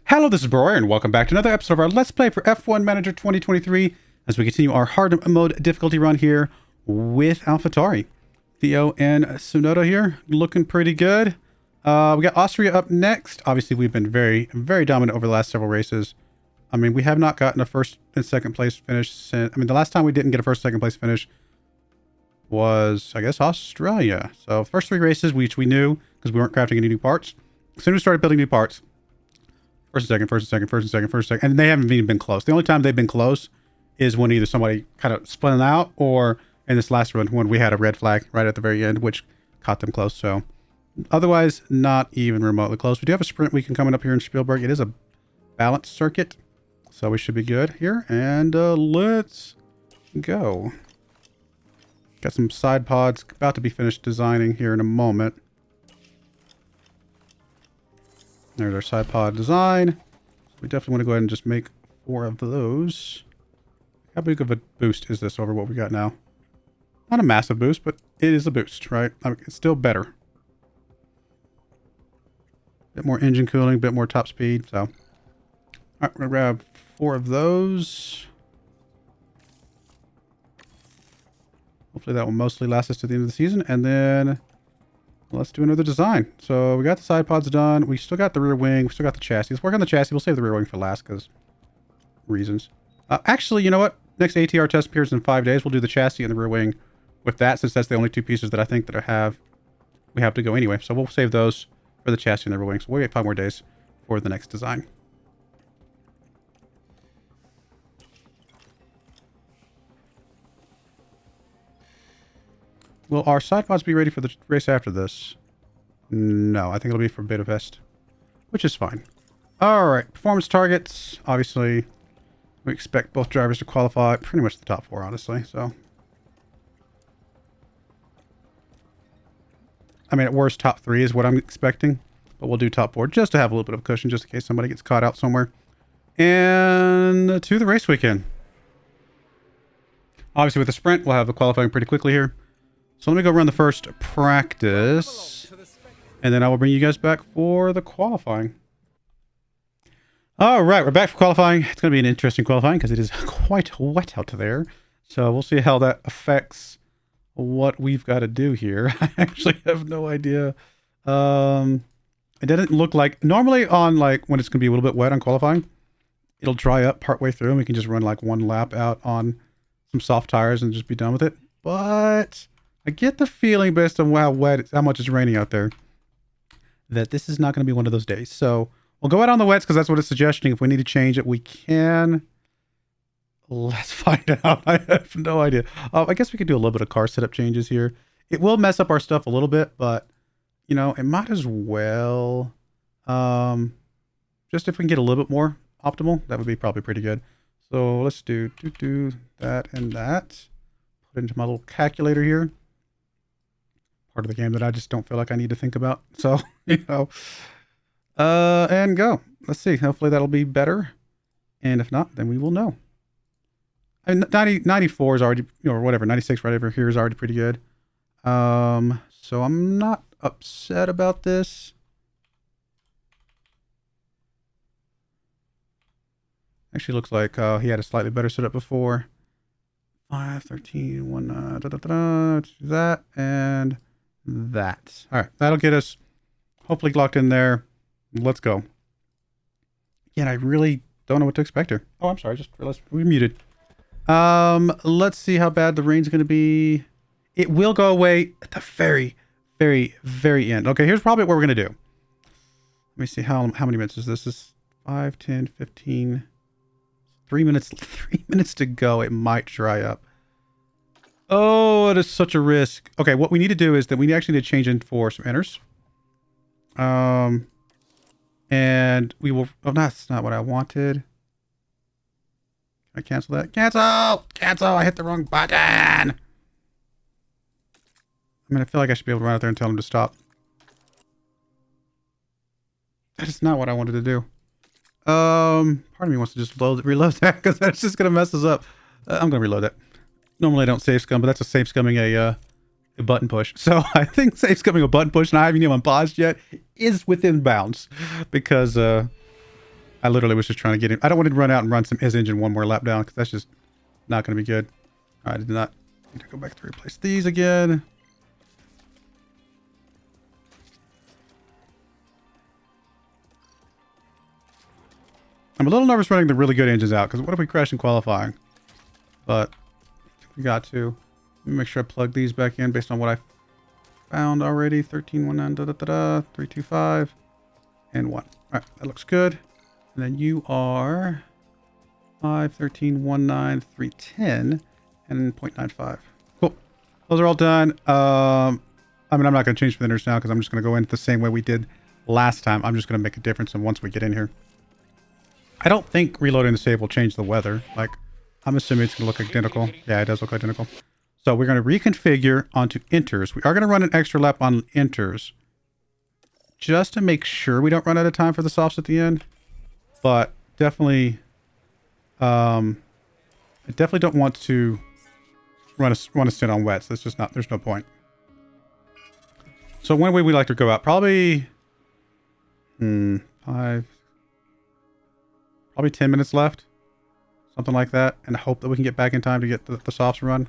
Hello, this is Broyar, and welcome back to another episode of our Let's Play for F1 Manager 2023 as we continue our hard mode difficulty run here with Alfa Tauri. Theo and TSUNODA here, looking pretty good. We got Austria up next. Obviously, we've been very dominant over the last several races. I mean, we have not gotten a first and second place finish since... I mean, the last time we didn't get a first and second place finish was, I guess, Australia. So, first three races, which we knew because we weren't crafting any new parts. As soon as we started building new parts, first and second, first and second, first and second, first and second. And they haven't even been close. The only time they've been close is when either somebody kind of split out or in this last run when we had a red flag right at the very end, which caught them close. So otherwise, not even remotely close. We do have a sprint weekend coming up here in Spielberg. It is a balanced circuit, so we should be good here. And let's go. Got some side pods about to be finished designing here in a moment. There's our side pod design. We definitely want to go ahead and just make 4 of those. How big of a boost is this over what we got now? Not a massive boost, but it is a boost, right? I mean, it's still better. Bit more engine cooling, bit more top speed. So, all right, we're gonna grab 4 of those. Hopefully that will mostly last us to the end of the season, and then let's do another design. So we got the side pods done. We still got the rear wing. We still got the chassis. Let's work on the chassis. We'll save the rear wing for last because reasons. Actually, you know what? Next ATR test appears in 5 days. We'll do the chassis and the rear wing with that, since that's the only 2 pieces that I think that we have to go anyway. So we'll save those for the chassis and the rear wing. So we'll wait 5 more days for the next design. Will our side pods be ready for the race after this? No, I think it'll be for Budapest, which is fine. All right, performance targets. Obviously, we expect both drivers to qualify pretty much the top 4, honestly. So, I mean, at worst, top 3 is what I'm expecting, but we'll do top 4 just to have a little bit of a cushion, just in case somebody gets caught out somewhere. And to the race weekend. Obviously, with the sprint, we'll have the qualifying pretty quickly here. So let me go run the first practice, and then I will bring you guys back for the qualifying. All right, we're back for qualifying. It's going to be an interesting qualifying because it is quite wet out there. So we'll see how that affects what we've got to do here. I actually have no idea. It didn't look like... Normally on, like, when it's going to be a little bit wet on qualifying, it'll dry up partway through, and we can just run, like, 1 lap out on some soft tires and just be done with it. But I get the feeling, based on how much it's raining out there, that this is not going to be one of those days. So we'll go out on the wets because that's what it's suggesting. If we need to change it, we can. Let's find out. I have no idea. I guess we could do a little bit of car setup changes here. It will mess up our stuff a little bit, but, you know, it might as well. Just if we can get a little bit more optimal, that would be probably pretty good. So let's do that and that. Put it into my little calculator here. Part of the game that I just don't feel like I need to think about. So, you know, and go. Let's see. Hopefully that'll be better. And if not, then we will know. I mean, 94 is already, you know, or whatever, 96 right over here is already pretty good. So I'm not upset about this. Actually looks like he had a slightly better setup before. 5, 13, 1, that, and that. All right, that'll get us hopefully locked in there. Let's go. Again, I really don't know what to expect here. Oh, I'm sorry, just realized we muted. Let's see how bad the rain's going to be. It will go away at the very end. Okay, here's probably what we're going to do. Let me see how many minutes is this? This is 5, 10, 15, 3 minutes. 3 minutes to go. It might dry up. Oh, it is such a risk. Okay, what we need to do is that we actually need to change in for some inners. And we will... Oh, that's not what I wanted. Can I cancel that? Cancel! I hit the wrong button! I mean, I feel like I should be able to run out there and tell him to stop. That is not what I wanted to do. Part of me wants to just reload that because that's just going to mess us up. I'm going to reload that. Normally I don't save scum, but that's a save scumming a button push. So I think save scumming a button push, and I haven't even paused yet, is within bounds. Because I literally was just trying to get him. I don't want to run out and run his engine one more lap down because that's just not going to be good. All right, I did not need to go back to replace these again. I'm a little nervous running the really good engines out because what if we crash in qualifying? But we got to. Let me make sure I plug these back in based on what I found already. 1319, da da da da, 325, and 1. All right, that looks good. And then you are 5, 13, 19, 310, and 0.95. Cool. Those are all done. I mean, I'm not going to change fenders now because I'm just going to go in the same way we did last time. I'm just going to make a difference once we get in here. I don't think reloading the save will change the weather. Like, I'm assuming it's going to look identical. Yeah, it does look identical. So we're going to reconfigure onto enters. We are going to run an extra lap on enters just to make sure we don't run out of time for the softs at the end. But definitely, I definitely don't want to run a stint on wets. That's just not, there's no point. So when would we like to go out? Probably, 10 minutes left. Something like that. And hope that we can get back in time to get the softs run.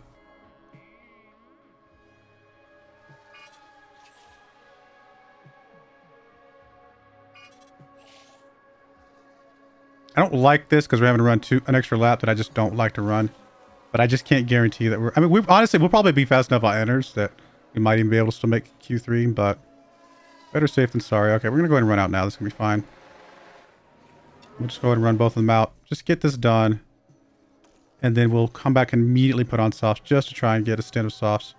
I don't like this because we're having to run an extra lap that I just don't like to run. But I just can't guarantee that I mean, honestly, we'll probably be fast enough on enters that we might even be able to still make Q3, but better safe than sorry. Okay, we're going to go ahead and run out now. This is going to be fine. We'll just go ahead and run both of them out. Just get this done. And then we'll come back and immediately put on softs just to try and get a stint of softs.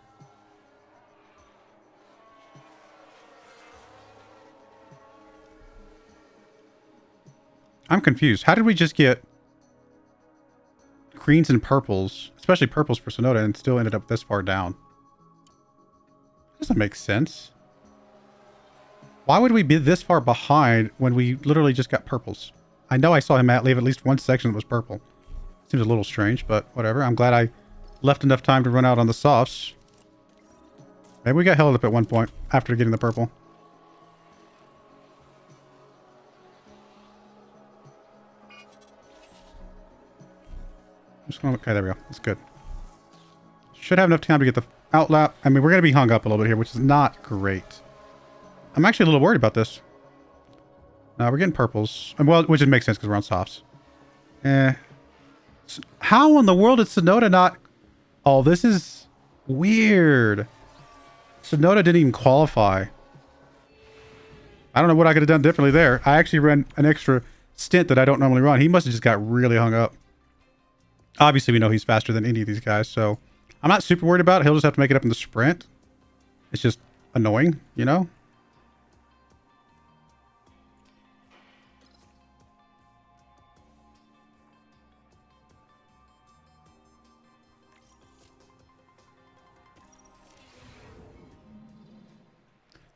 I'm confused. How did we just get greens and purples, especially purples for TSUNODA, and still ended up this far down? Doesn't make sense. Why would we be this far behind when we literally just got purples? I know I saw him leave at least one section that was purple. Seems a little strange, but whatever. I'm glad I left enough time to run out on the softs. Maybe we got held up at one point after getting the purple. Okay, there we go. That's good. Should have enough time to get the outlap. I mean, we're going to be hung up a little bit here, which is not great. I'm actually a little worried about this. We're getting purples. Well, which would make sense because we're on softs. How in the world did TSUNODA not... Oh, this is weird. TSUNODA didn't even qualify. I don't know what I could have done differently there. I actually ran an extra stint that I don't normally run. He must have just got really hung up. Obviously, we know he's faster than any of these guys, so I'm not super worried about it. He'll just have to make it up in the sprint. It's just annoying, you know?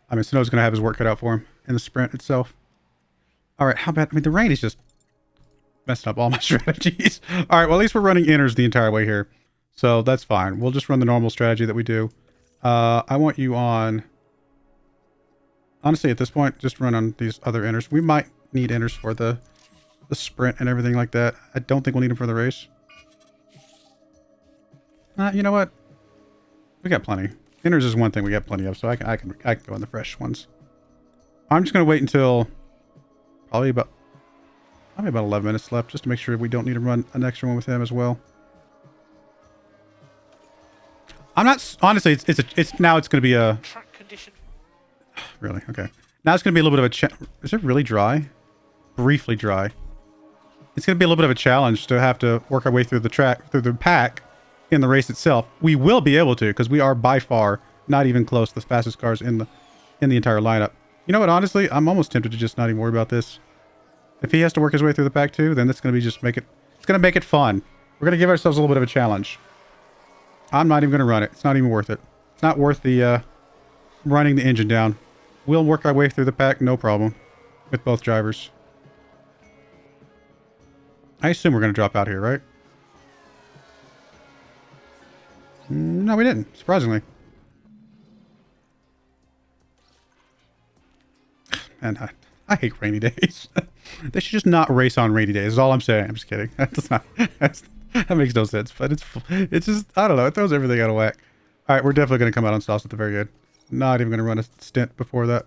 I mean, TSUNODA's going to have his work cut out for him in the sprint itself. All right, how about... I mean, the rain is just messing up all my strategies. All right, well, at least we're running inners the entire way here. So that's fine. We'll just run the normal strategy that we do. I want you on... Honestly, at this point, just run on these other inners. We might need inners for the sprint and everything like that. I don't think we'll need them for the race. You know what? We got plenty. Inners is one thing we got plenty of, so I can go on the fresh ones. I'm just gonna wait until probably about 11 minutes left, just to make sure we don't need to run an extra one with him as well. I'm not honestly. It's now it's gonna be a track condition. Really? Okay. Now it's gonna be a little bit of a is it really dry? Briefly dry. It's gonna be a little bit of a challenge to have to work our way through the pack. In the race itself. We will be able to, because we are by far not even close to the fastest cars in the entire lineup. You know what, honestly, I'm almost tempted to just not even worry about this. If he has to work his way through the pack too, then that's going to be it's going to make it fun. We're going to give ourselves a little bit of a challenge. I'm not even going to run it. It's not even worth it. It's not worth the running the engine down. We'll work our way through the pack, no problem, with both drivers. I assume we're going to drop out here, right? No, we didn't, surprisingly. And I hate rainy days. They should just not race on rainy days is all I'm saying. I'm just kidding. That makes no sense, but it's just, I don't know, it throws everything out of whack. All right, we're definitely going to come out on sauce at the very end. Not even going to run a stint before that.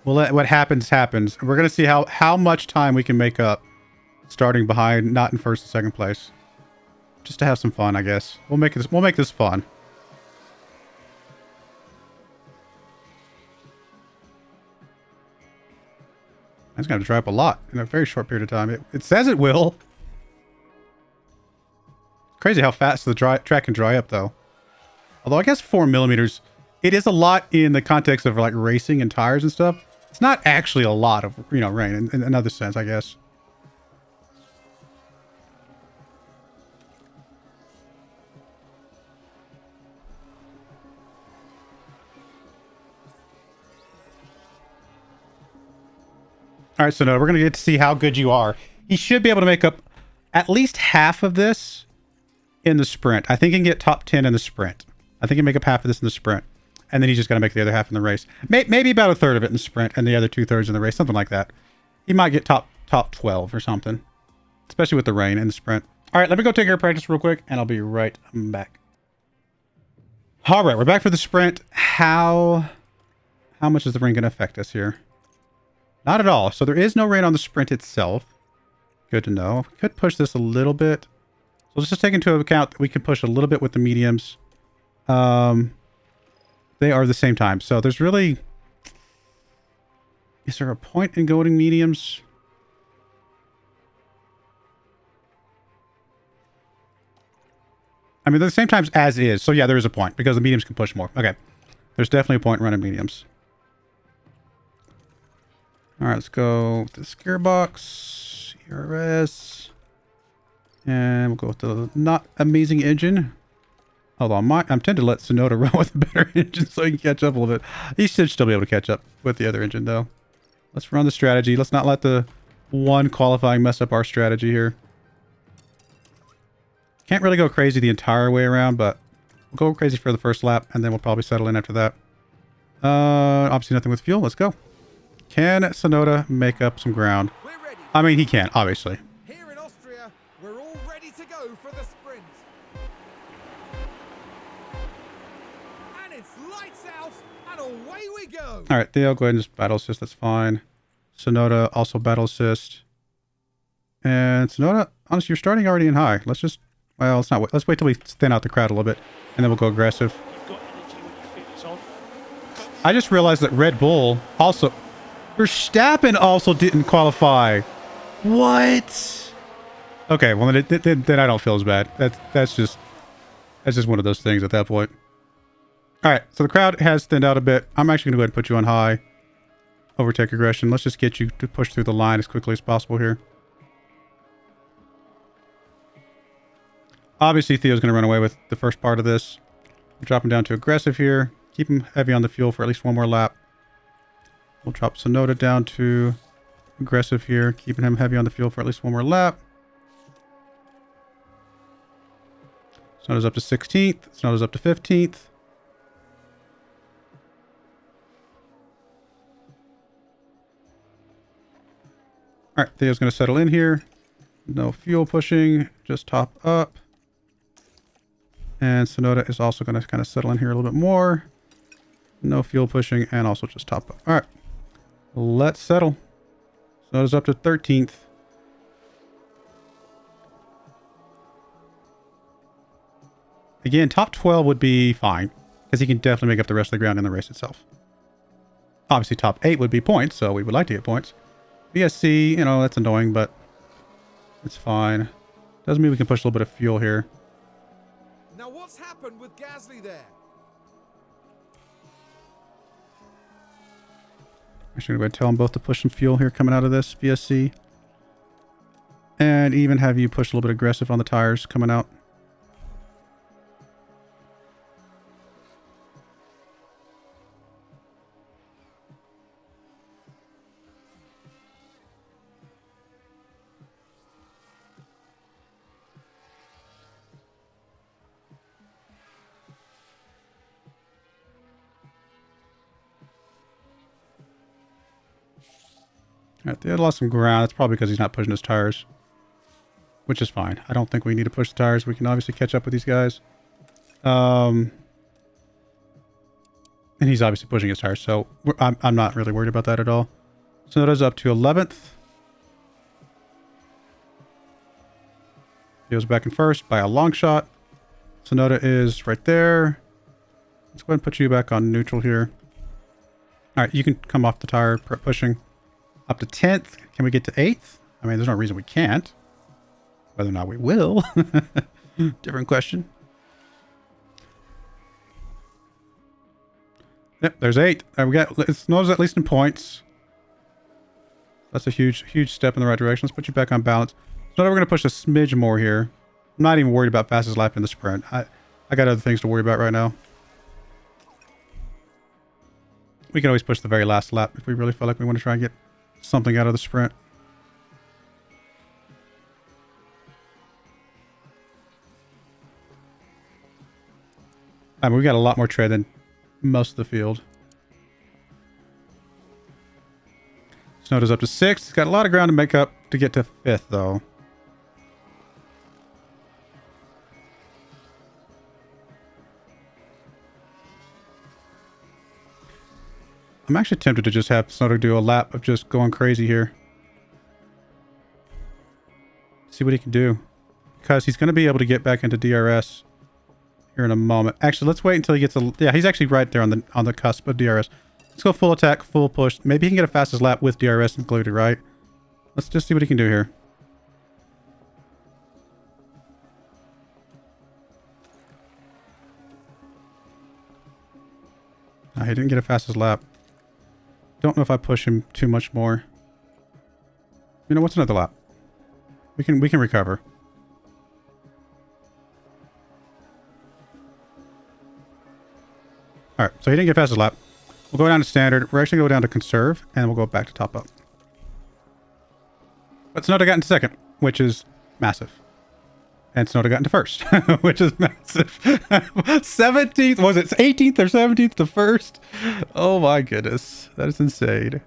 Well, what happens, happens. We're going to see how much time we can make up starting behind, not in first and second place. Just to have some fun, I guess. We'll make this fun. It's going to dry up a lot in a very short period of time. It says it will. Crazy how fast the track can dry up, though. Although I guess 4 millimeters, it is a lot in the context of like racing and tires and stuff. It's not actually a lot of, you know, rain in another sense, I guess. All right, so no, we're going to get to see how good you are. He should be able to make up at least half of this in the sprint. I think he can get top 10 in the sprint. I think he can make up half of this in the sprint. And then he's just got to make the other half in the race. Maybe about a third of it in the sprint and the other 2/3 in the race, something like that. He might get top 12 or something, especially with the rain in the sprint. All right, let me go take care of practice real quick, and I'll be right back. All right, we're back for the sprint. How much is the rain going to affect us here? Not at all. So there is no rain on the sprint itself. Good to know. We could push this a little bit. So let's just take into account that we can push a little bit with the mediums. They are the same time. So there's really... Is there a point in going mediums? I mean, they're the same times as is. So yeah, there is a point because the mediums can push more. Okay. There's definitely a point running mediums. All right, let's go with this gearbox, ERS, and we'll go with the not amazing engine. Although I'm tempted to let TSUNODA run with a better engine so he can catch up a little bit. He should still be able to catch up with the other engine, though. Let's run the strategy. Let's not let the one qualifying mess up our strategy here. Can't really go crazy the entire way around, but we'll go crazy for the first lap, and then we'll probably settle in after that. Obviously nothing with fuel. Let's go. Can TSUNODA make up some ground? I mean, he can, obviously. Here in Austria, we're all ready to go for the sprint. And it's lights out, and away we go. All right, Theo, go ahead and just battle assist. That's fine. TSUNODA also battle assist. And TSUNODA, honestly, you're starting already in high. Let's just, well, let's not wait. Let's wait till we thin out the crowd a little bit, and then we'll go aggressive. I just realized that Red Bull also... Verstappen also didn't qualify. What? Okay, well then I don't feel as bad. That's just one of those things at that point. All right, so the crowd has thinned out a bit. I'm actually gonna go ahead and put you on high. Overtake aggression. Let's just get you to push through the line as quickly as possible here. Obviously, Theo's gonna run away with the first part of this. Drop him down to aggressive here. Keep him heavy on the fuel for at least one more lap. We'll drop TSUNODA down to aggressive here, keeping him heavy on the fuel for at least one more lap. TSUNODA's up to 16th. TSUNODA's up to 15th. All right, Theo's going to settle in here. No fuel pushing, just top up. And TSUNODA is also going to kind of settle in here a little bit more. No fuel pushing, and also just top up. All right. Let's settle. So it's up to 13th. Again, top 12 would be fine, because he can definitely make up the rest of the ground in the race itself. Obviously, top 8 would be points, so we would like to get points. VSC, you know, that's annoying, but it's fine. Doesn't mean we can push a little bit of fuel here. Now what's happened with Gasly there? I'm going to go ahead and tell them both to push some fuel here coming out of this VSC. And even have you push a little bit aggressive on the tires coming out. Alright, they lost some ground. That's probably because he's not pushing his tires. Which is fine. I don't think we need to push the tires. We can obviously catch up with these guys. And he's obviously pushing his tires, so I'm not really worried about that at all. Tsunoda's up to 11th. He goes back in first by a long shot. Tsunoda is right there. Let's go ahead and put you back on neutral here. Alright, you can come off the tire pushing. Up to 10th. Can we get to 8th? I mean, there's no reason we can't. Whether or not we will. Different question. Yep, there's 8. We got Tsunoda's at least in points. That's a huge step in the right direction. Let's put you back on balance. Tsunoda, we're going to push a smidge more here. I'm not even worried about fastest lap in the sprint. I got other things to worry about right now. We can always push the very last lap if we really feel like we want to try and get something out of the sprint. I mean, we got a lot more tread than most of the field. Tsunoda's up to 6th. He's got a lot of ground to make up to get to 5th, though. I'm actually tempted to just have Tsunoda do a lap of just going crazy here. See what he can do. Because he's going to be able to get back into DRS here in a moment. Actually, let's wait until he gets a... Yeah, he's actually right there on the cusp of DRS. Let's go full attack, full push. Maybe he can get a fastest lap with DRS included, right? Let's just see what he can do here. He didn't get a fastest lap. Don't know if I push him too much more. You know, what's another lap? We can recover. Alright, so he didn't get fastest lap. We'll go down to standard. We're actually going to go down to conserve, and we'll go back to top up. But Tsunoda got into 2nd, which is massive. And Tsunoda got into 1st, which is massive. 17th, was it 18th or 17th to 1st? Oh my goodness. That is insane.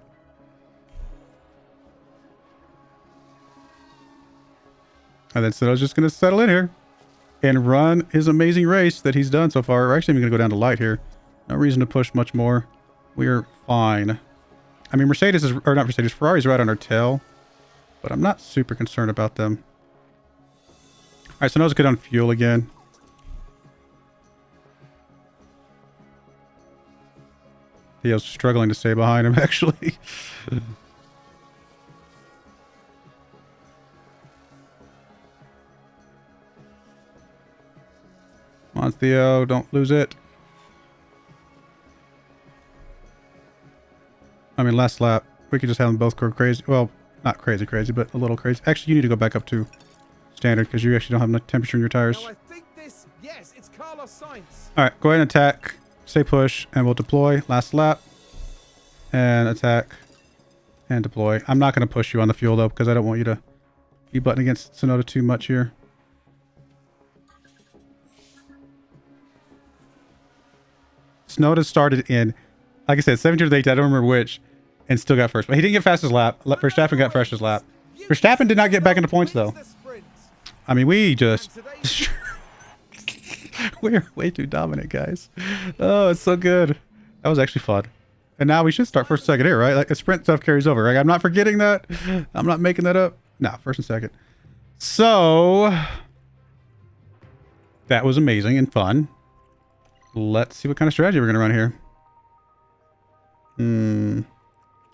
And then Tsunoda's just going to settle in here and run his amazing race that he's done so far. We're actually going to go down to light here. No reason to push much more. We're fine. I mean, Ferrari's right on our tail. But I'm not super concerned about them. Alright, so Tsunoda's good on fuel again. Theo's struggling to stay behind him, actually. Come on, Theo, don't lose it. I mean, last lap, we could just have them both go crazy. Well, not crazy, but a little crazy. Actually, you need to go back up to standard because you actually don't have enough temperature in your tires. Now I think this, yes, it's Carlos Sainz. All right, go ahead and attack, stay push, and we'll deploy. Last lap, and attack, and deploy. I'm not going to push you on the fuel though because I don't want you to be butting against Tsunoda too much here. Tsunoda started in, like I said, 17th or 18th, I don't remember which, and still got first. But he didn't get fastest lap. Verstappen got fastest lap. Verstappen did not get back into points, though. I mean, we just... We're way too dominant, guys. Oh, it's so good. That was actually fun. And now we should start first and second here, right? Like, the sprint stuff carries over, right? I'm not forgetting that. I'm not making that up. No, first and second. So... that was amazing and fun. Let's see what kind of strategy we're going to run here.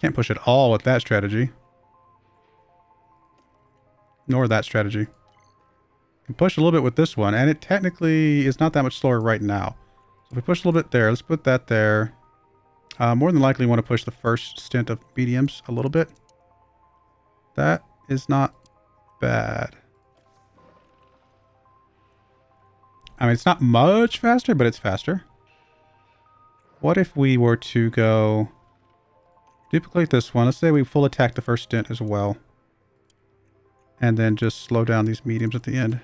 Can't push it all with that strategy. Nor that strategy. Can push a little bit with this one, and it technically is not that much slower right now. So if we push a little bit there, let's put that there. More than likely want to push the first stint of mediums a little bit. That is not bad. I mean, it's not much faster, but it's faster. What if we were to go duplicate this one? Let's say we full attack the first stint as well. And then just slow down these mediums at the end.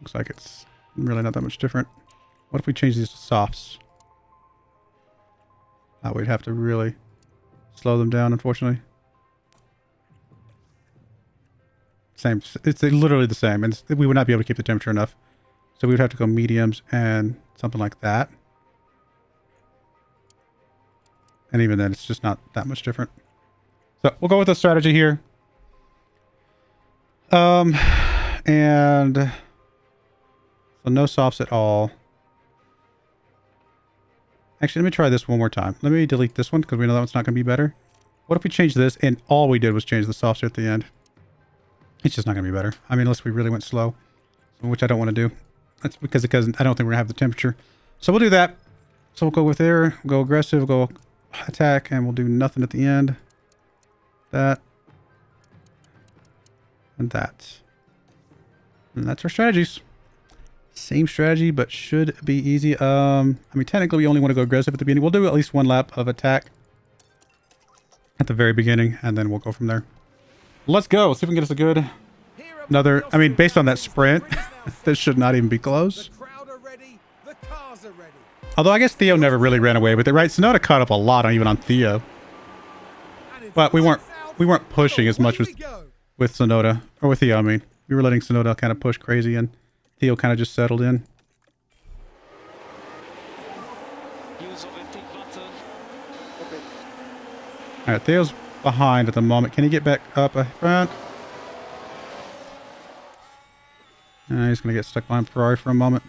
Looks like it's really not that much different. What if we change these to softs? We'd have to really slow them down, unfortunately. Same. It's literally the same. And we would not be able to keep the temperature enough. So we would have to go mediums and something like that. And even then, it's just not that much different. So we'll go with the strategy here. And so no softs at all. Actually, let me try this one more time. Let me delete this one because we know that one's not going to be better. What if we change this and all we did was change the softs at the end? It's just not going to be better. I mean, unless we really went slow, which I don't want to do. That's because I don't think we're going to have the temperature. So we'll do that. So we'll go with there, we'll go aggressive, we'll go attack, and we'll do nothing at the end. That. And that. And that's our strategies. Same strategy, but should be easy. I mean, technically, we only want to go aggressive at the beginning. We'll do at least one lap of attack at the very beginning, and then we'll go from there. Let's go. Let's see if we can get us a good... Another... I mean, based on that sprint, this should not even be close. Although I guess Theo never really ran away with it, right? Tsunoda caught up a lot even on Theo. But we weren't pushing as much with Tsunoda. Or with Theo, I mean. We were letting Tsunoda kind of push crazy, and Theo kind of just settled in. Alright, Theo's behind at the moment. Can he get back up front? He's going to get stuck behind Ferrari for a moment.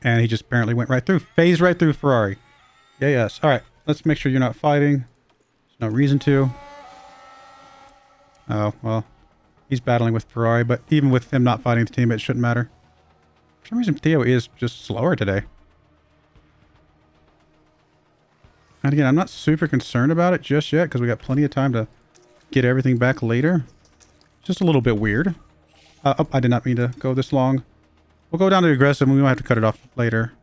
And he just apparently went right through. Phased right through Ferrari. Yeah, yes. Alright, let's make sure you're not fighting. There's no reason to. Oh, well. He's battling with Ferrari, but even with him not fighting the team, it shouldn't matter. For some reason, Theo is just slower today. And again, I'm not super concerned about it just yet, because we got plenty of time to get everything back later. Just a little bit weird. Oh, I did not mean to go this long. We'll go down to aggressive, and we might have to cut it off later.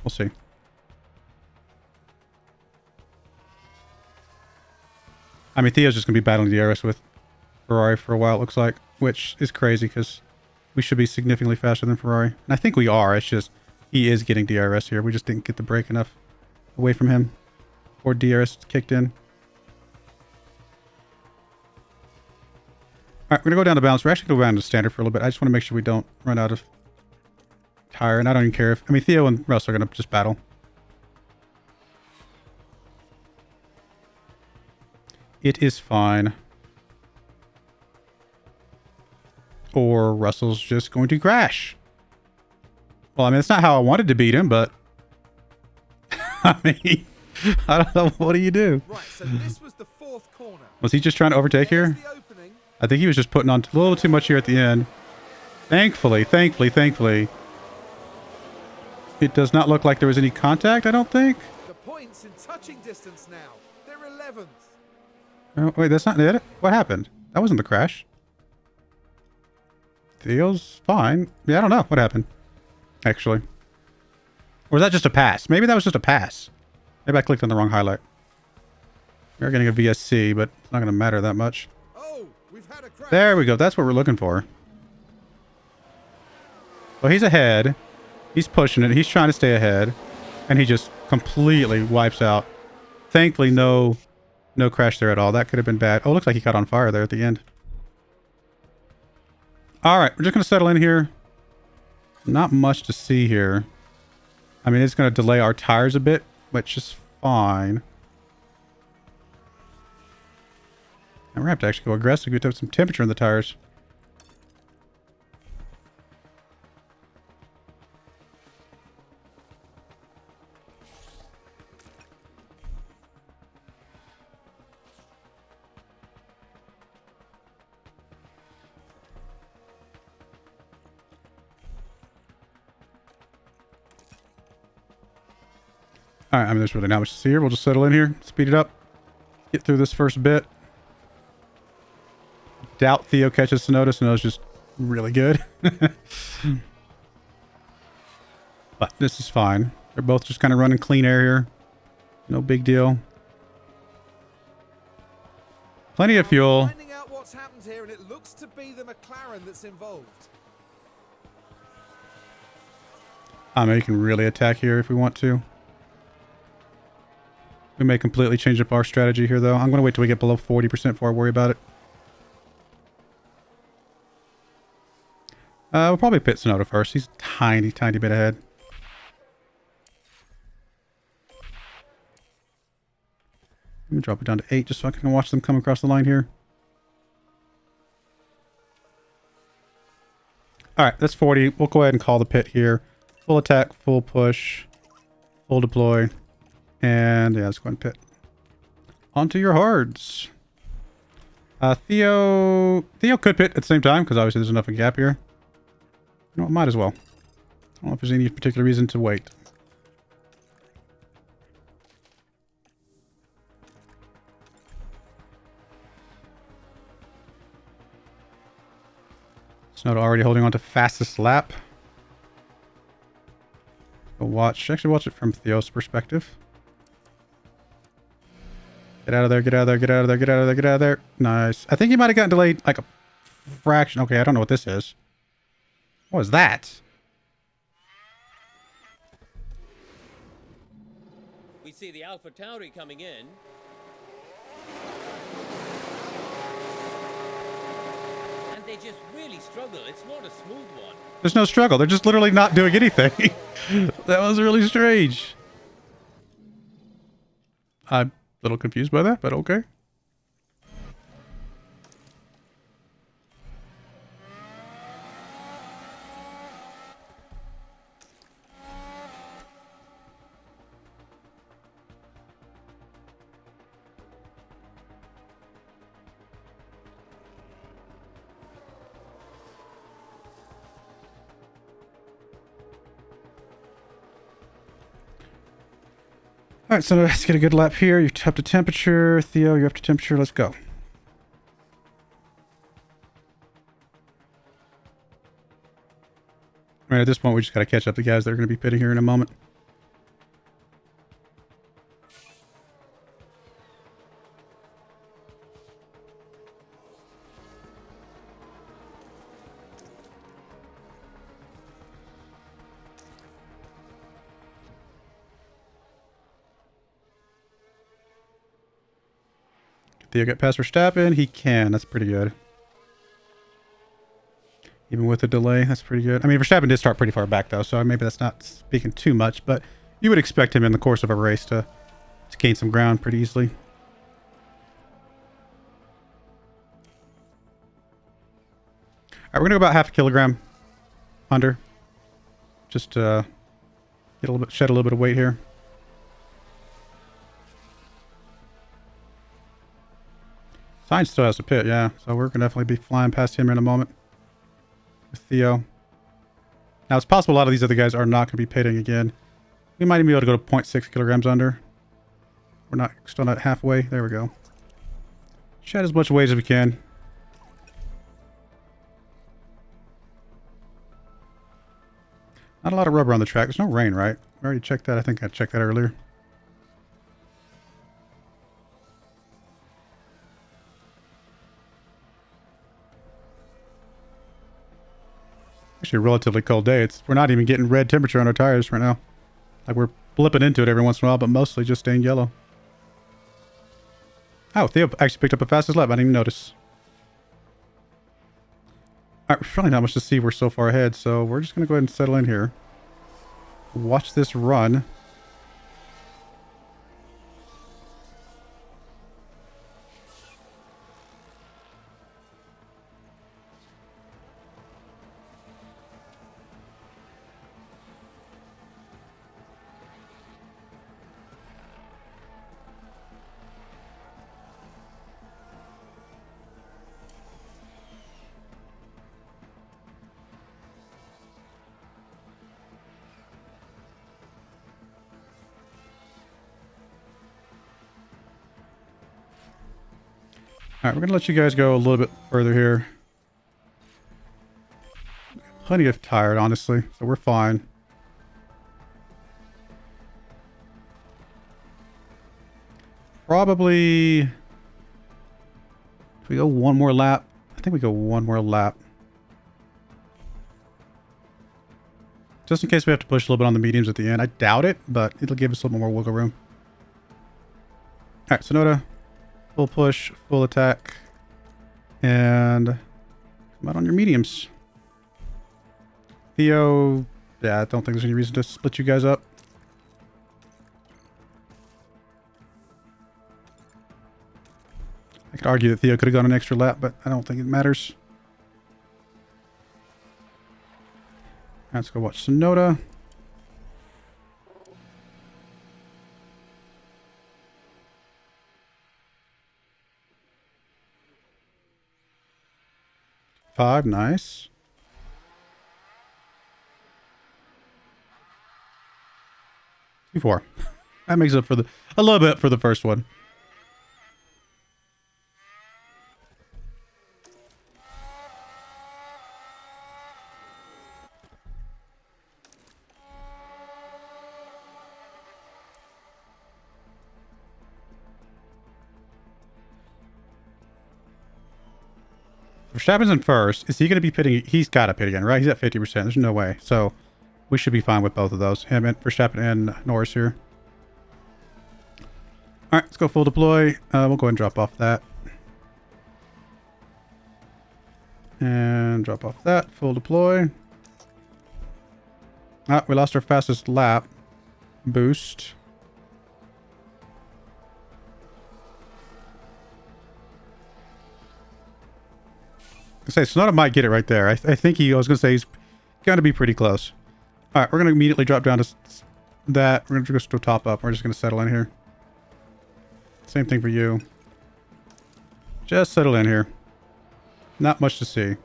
We'll see. I mean, Theo's just going to be battling DRS with Ferrari for a while, it looks like, which is crazy because we should be significantly faster than Ferrari. And I think we are. It's just he is getting DRS here. We just didn't get the brake enough away from him before DRS kicked in. All right, we're going to go down to balance. We're actually going to go down to standard for a little bit. I just want to make sure we don't run out of tire. And I don't even care if... I mean, Theo and Russ are going to just battle. It is fine. Or Russell's just going to crash. Well, I mean, it's not how I wanted to beat him, but... I mean, I don't know. What do you do? Right, so this was the fourth corner. Was he just trying to overtake here? I think he was just putting on a little too much here at the end. Thankfully, it does not look like there was any contact, I don't think. The points in touching distance now. They're 11th. Oh, wait, that's not it? What happened? That wasn't the crash. Theo's fine. Yeah, I don't know what happened, actually. Or was that just a pass? Maybe that was just a pass. Maybe I clicked on the wrong highlight. We're getting a VSC, but it's not going to matter that much. Oh, we've had a crash. There we go. That's what we're looking for. Well, he's ahead. He's pushing it. He's trying to stay ahead. And he just completely wipes out. Thankfully, no crash there at all. That could have been bad. Oh, it looks like he caught on fire there at the end. All right, we're just going to settle in here. Not much to see here. I mean, it's going to delay our tires a bit, which is fine. And we're going to have to actually go aggressive. We have to have some temperature in the tires. Alright, I mean, there's really not much to see here. We'll just settle in here, speed it up, get through this first bit. Doubt Theo catches Tsunoda. Tsunoda's just really good. But this is fine. They're both just kind of running clean air here. No big deal. Plenty of fuel. Finding out what's happened here, and it looks to be the McLaren that's involved. I mean, you can really attack here if we want to. We may completely change up our strategy here, though. I'm going to wait till we get below 40% before I worry about it. We'll probably pit TSUNODA first. He's a tiny, tiny bit ahead. Let me drop it down to 8 just so I can watch them come across the line here. Alright, that's 40. We'll go ahead and call the pit here. Full attack, full push, full deploy. And yeah, let's go ahead and pit. Onto your hards. Theo could pit at the same time because obviously there's enough of a gap here. You know what, might as well. I don't know if there's any particular reason to wait. TSUNODA already holding on to fastest lap. We'll actually watch it from Theo's perspective. Get out of there, get out of there, get out of there, get out of there, get out of there. Nice. I think he might have gotten delayed like a fraction. Okay, I don't know what this is. What was that? We see the Alfa Tauri coming in. And they just really struggle. It's not a smooth one. There's no struggle. They're just literally not doing anything. That was really strange. I'm a little confused by that, but okay. All right, so let's get a good lap here. You're up to temperature. Theo, you're up to temperature. Let's go. All right, at this point, we just got to catch up the guys that are going to be pitting here in a moment. Theo get past Verstappen. He can. That's pretty good. Even with the delay, that's pretty good. I mean, Verstappen did start pretty far back, though, so maybe that's not speaking too much, but you would expect him in the course of a race to gain some ground pretty easily. All right, we're going to go about half a kilogram under. Just get a little bit, shed a little bit of weight here. Sainz still has to pit, yeah. So we're going to definitely be flying past him in a moment. With Theo. Now, it's possible a lot of these other guys are not going to be pitting again. We might even be able to go to 0.6 kilograms under. We're still not halfway. There we go. Shed as much weight as we can. Not a lot of rubber on the track. There's no rain, right? We already checked that. I think I checked that earlier. Actually a relatively cold day. We're not even getting red temperature on our tires right now. Like we're blipping into it every once in a while, but mostly just staying yellow. Oh, Theo actually picked up a fastest lap. I didn't even notice. Alright, there's really not much to see. We're so far ahead, so we're just going to go ahead and settle in here. Watch this run. Alright, we're going to let you guys go a little bit further here. Plenty of tired, honestly, so we're fine. Probably... If we go one more lap. I think we go one more lap. Just in case we have to push a little bit on the mediums at the end. I doubt it, but it'll give us a little more wiggle room. All right, Sonoda, full push, full attack, and come out on your mediums. Theo, yeah, I don't think there's any reason to split you guys up. I could argue that Theo could have gone an extra lap, but I don't think it matters. Let's go watch Sonoda. Five, nice. Q4. That makes up for a little bit for the first one. Verstappen's in first. Is he going to be pitting? He's got to pit again, right? He's at 50%. There's no way. So we should be fine with both of those. Him and Verstappen and Norris here. All right, let's go full deploy. We'll go ahead and drop off that. And drop off that. Full deploy. Ah, we lost our fastest lap boost. I say Sonoda might get it right there. I think I was going to say he's going to be pretty close. All right, we're going to immediately drop down to that. We're going to just go top up. We're just going to settle in here. Same thing for you. Just settle in here. Not much to see.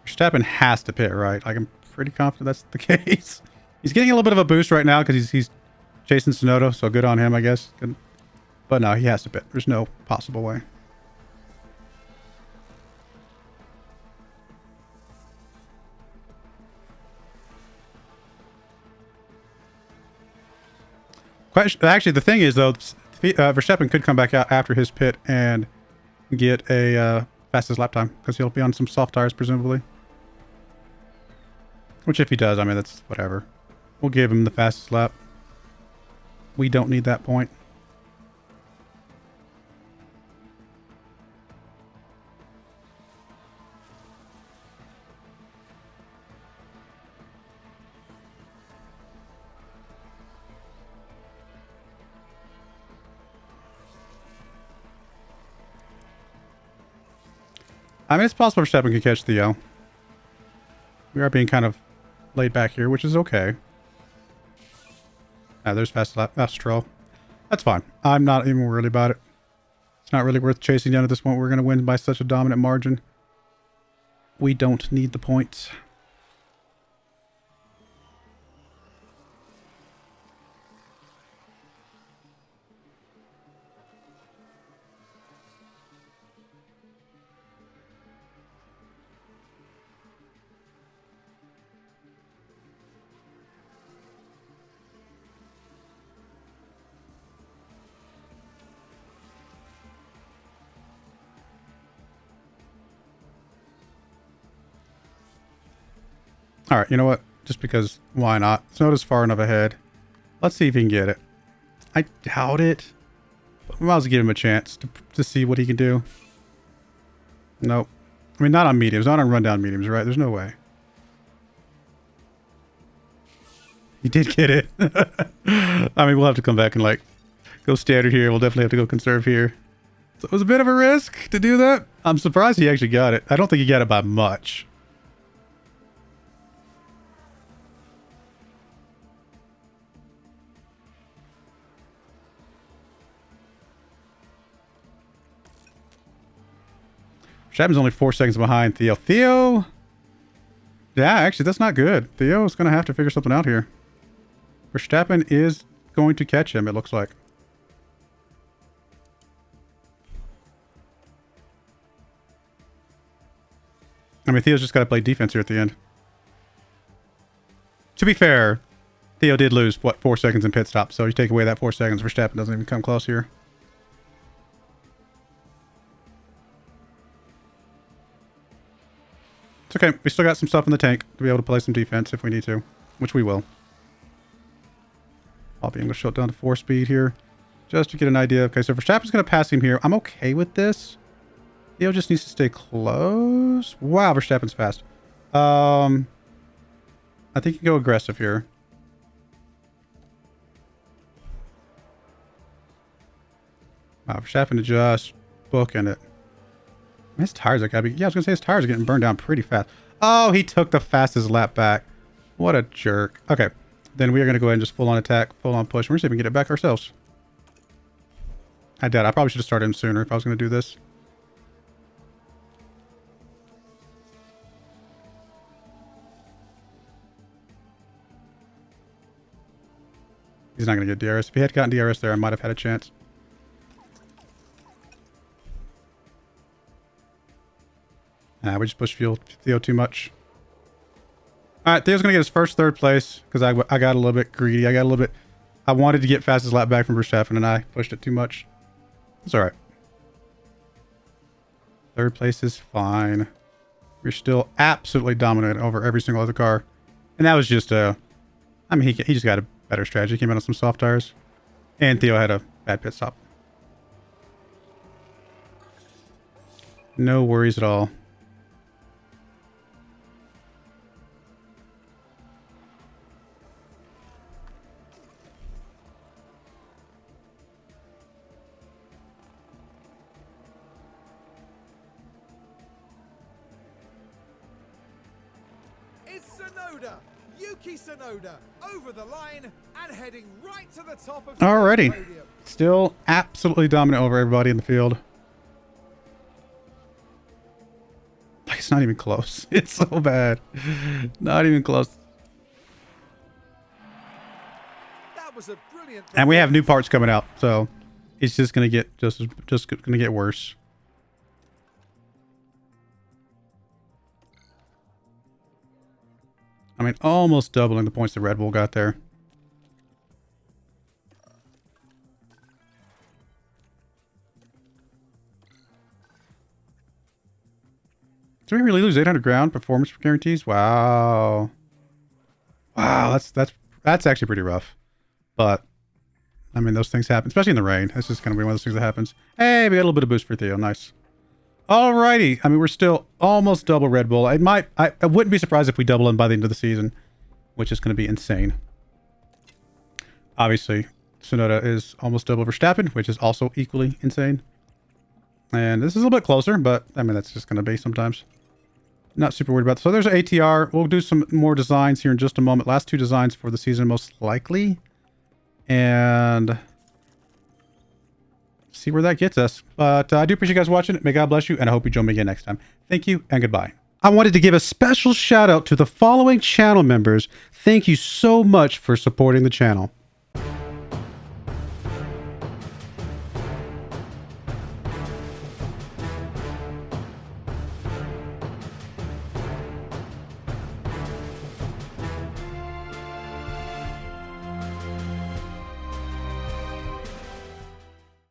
Verstappen has to pit, right? Like, I'm pretty confident that's the case. He's getting a little bit of a boost right now because he's chasing Sonoda, so good on him, I guess. Good. But no, he has to pit. There's no possible way. Actually, the thing is, though, Verstappen could come back out after his pit and get a fastest lap time because he'll be on some soft tires, presumably. Which, if he does, I mean, that's whatever. We'll give him the fastest lap. We don't need that point. I mean, it's possible Verstappen can catch Theo. We are being kind of laid back here, which is okay. Ah, there's fast lap. That's Stroll. That's fine. I'm not even worried about it. It's not really worth chasing down at this point. We're going to win by such a dominant margin. We don't need the points. All right, you know what? Just because, why not? Sonoda's far enough ahead. Let's see if he can get it. I doubt it. But we might as well give him a chance to see what he can do. Nope. I mean, not on mediums. Not on rundown mediums, right? There's no way. He did get it. I mean, we'll have to come back and, like, go standard here. We'll definitely have to go conserve here. So it was a bit of a risk to do that. I'm surprised he actually got it. I don't think he got it by much. Verstappen's only 4 seconds behind Theo. Theo? Yeah, actually, that's not good. Theo is going to have to figure something out here. Verstappen is going to catch him, it looks like. I mean, Theo's just got to play defense here at the end. To be fair, Theo did lose, what, 4 seconds in pit stop. So you take away that 4 seconds, Verstappen doesn't even come close here. It's okay. We still got some stuff in the tank to be able to play some defense if we need to. which we will. I'm going to show it down to 4 speed here, just to get an idea. Okay, so Verstappen's going to pass him here. I'm okay with this. Theo just needs to stay close. Wow, Verstappen's fast. I think you can go aggressive here. Wow, Verstappen to just bookend it. His tires are gotta be... Yeah, I was going to say his tires are getting burned down pretty fast. Oh, he took the fastest lap back. What a jerk. Okay, then we are going to go ahead and just full-on attack, full-on push. We're just even get it back ourselves. I doubt. I probably should have started him sooner if I was going to do this. He's not going to get DRS. If he had gotten DRS there, I might have had a chance. We just pushed Theo too much. All right, Theo's going to get his first third place because I got a little bit greedy. I wanted to get fastest lap back from Verstappen, and I pushed it too much. It's all right. Third place is fine. We're still absolutely dominant over every single other car. And that was just I mean, he just got a better strategy. He came out on some soft tires. And Theo had a bad pit stop. No worries at all. Tsunoda, Yuki Tsunoda, over the line and heading right to the top of Alrighty. the podium. Still absolutely dominant over everybody in the field. Like, it's not even close. It's so bad. Not even close. That was a brilliant. And we have new parts coming out, so it's just gonna get just gonna get worse. I mean, almost doubling the points that Red Bull got there. Did we really lose 800 ground performance guarantees? Wow. Wow, that's actually pretty rough. But I mean, those things happen, especially in the rain. That's just gonna be one of those things that happens. Hey, we got a little bit of boost for Theo. Nice. Alrighty. I mean, we're still almost double Red Bull. I wouldn't be surprised if we double them by the end of the season, which is going to be insane. Obviously, Tsunoda is almost double Verstappen, which is also equally insane. And this is a little bit closer, but I mean, that's just going to be sometimes. Not super worried about this. So there's an ATR. We'll do some more designs here in just a moment. Last 2 designs for the season, most likely. And see where that gets us. But I do appreciate you guys watching. May God bless you, and I hope you join me again next time. Thank you, and goodbye. I wanted to give a special shout out to the following channel members. Thank you so much for supporting the channel.